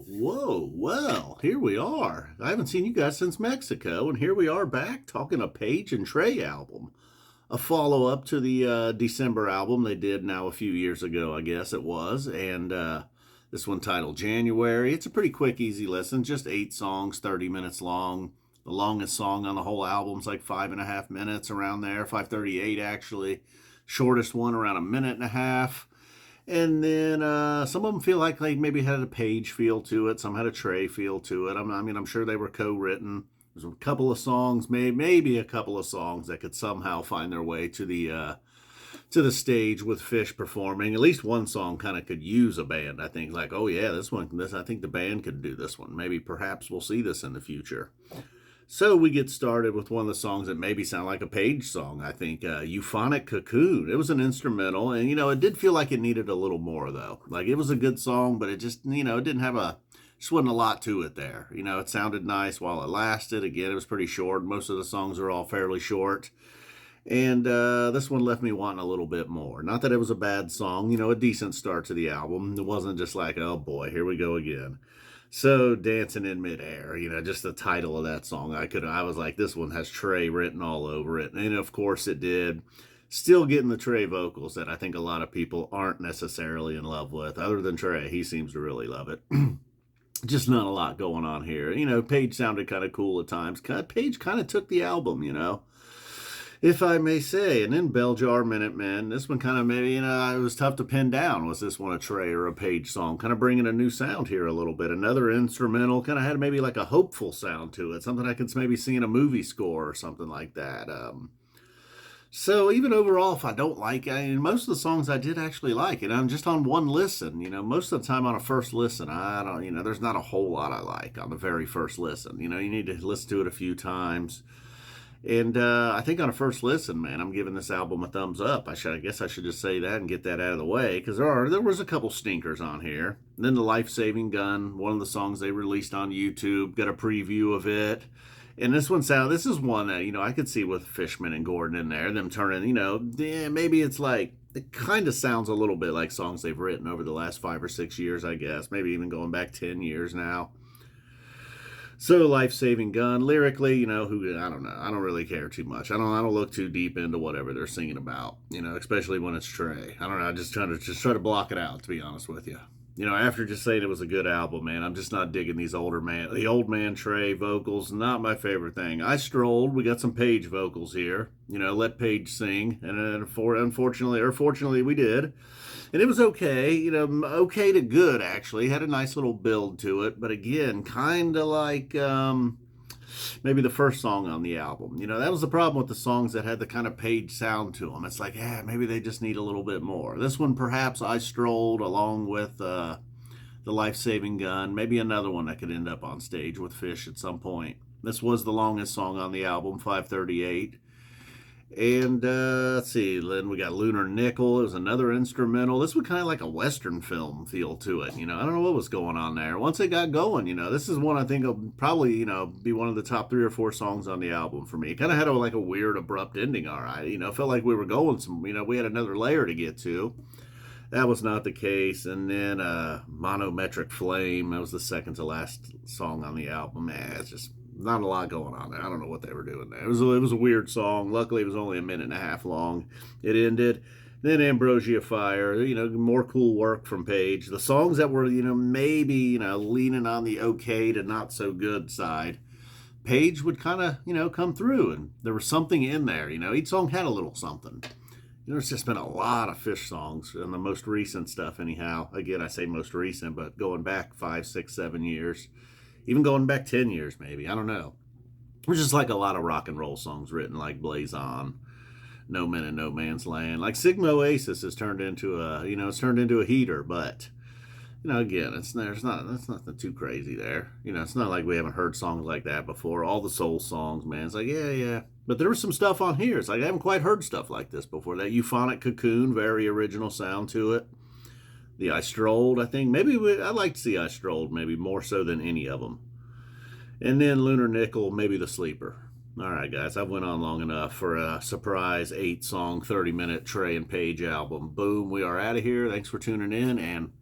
Whoa, well, here we are. I haven't seen you guys since Mexico, and here we are back talking a Page and Trey album. A follow-up to the December album they did now a few years ago, I guess it was, and this one titled January. It's a pretty quick, easy listen, just 8 songs, 30 minutes long. The longest song on the whole album's like 5.5 minutes, around there, 5:38 actually. Shortest one around a minute and a half. And then some of them feel like they maybe had a Page feel to it. Some had a Trey feel to it. I'm sure they were co-written. There's a couple of songs, maybe a couple of songs that could somehow find their way to the stage with Phish performing. At least one song kind of could use a band. I think like, oh yeah, I think the band could do this one. Maybe perhaps we'll see this in the future. So we get started with one of the songs that maybe sound like a Page song, I think, Euphonic Cocoon. It was an instrumental, and, it did feel like it needed a little more, though. Like, it was a good song, but it just, it didn't have just wasn't a lot to it there. It sounded nice while it lasted. Again, it was pretty short. Most of the songs are all fairly short. And this one left me wanting a little bit more. Not that it was a bad song, a decent start to the album. It wasn't just like, oh boy, here we go again. So, Dancing in Midair, just the title of that song. I was like, this one has Trey written all over it. And of course it did. Still getting the Trey vocals that I think a lot of people aren't necessarily in love with. Other than Trey, he seems to really love it. Just not a lot going on here. Page sounded kind of cool at times. Page kind of took the album, if I may say. And then Belgium Minute Man, this one kind of maybe, it was tough to pin down. Was this one a Trey or a Page song? Kind of bringing a new sound here a little bit. Another instrumental, kind of had maybe like a hopeful sound to it. Something I could maybe see in a movie score or something like that. So even overall, if I don't like it, most of the songs I did actually like. And I'm just on one listen. Most of the time on a first listen, I don't, there's not a whole lot I like on the very first listen. You need to listen to it a few times. And I think on a first listen, man, I'm giving this album a thumbs up. I guess I should just say that and get that out of the way, because there was a couple stinkers on here. And then the Life-Saving Gun, one of the songs they released on YouTube, got a preview of it. And this is one that, I could see with Fishman and Gordon in there, them turning, maybe it's like, it kind of sounds a little bit like songs they've written over the last 5 or 6 years, I guess. Maybe even going back 10 years now. So, Life-Saving Gun, lyrically, who, I don't know. I don't really care too much. I don't look too deep into whatever they're singing about, especially when it's Trey. I don't know. I just try to block it out, to be honest with you. After just saying it was a good album, man, I'm just not digging the old man Trey vocals. Not my favorite thing. I Strolled. We got some Page vocals here. Let Page sing. And fortunately, we did. And it was okay, okay to good, actually. Had a nice little build to it. But again, kind of like maybe the first song on the album. That was the problem with the songs that had the kind of Page sound to them. It's like, maybe they just need a little bit more. This one, perhaps I Strolled along with the Life-Saving Gun. Maybe another one that could end up on stage with Phish at some point. This was the longest song on the album, 5:38. And let's see, then we got Lunar Nickel. It was another instrumental. This was kind of like a Western film feel to it. I don't know what was going on there. Once it got going, this is one I think will probably, be one of the top 3 or 4 songs on the album for me. It kind of had like a weird, abrupt ending, all right. Felt like we were going we had another layer to get to. That was not the case. And then Monometric Flame, that was the second to last song on the album. It's just not a lot going on there. I don't know what they were doing there. It was a weird song. Luckily, it was only a minute and a half long. It ended. Then Ambrosia Fire, more cool work from Page. The songs that were, maybe, leaning on the okay to not so good side, Page would kind of, come through. And there was something in there. Each song had a little something. There's just been a lot of Phish songs and the most recent stuff anyhow. Again, I say most recent, but going back 5, 6, 7 years. Even going back 10 years, maybe. I don't know. There's just like a lot of rock and roll songs written, like Blaze On, No Men in No Man's Land. Like Sigma Oasis has turned into a heater, but, again, that's nothing too crazy there. It's not like we haven't heard songs like that before. All the soul songs, man. It's like, yeah. But there was some stuff on here. It's like I haven't quite heard stuff like this before. That Euphonic Cocoon, very original sound to it. The I Strolled, I think. I'd like to see I Strolled, maybe more so than any of them. And then Lunar Nickel, maybe the sleeper. All right, guys, I've went on long enough for a surprise 8-song, 30-minute Trey and Page album. Boom, we are out of here. Thanks for tuning in, and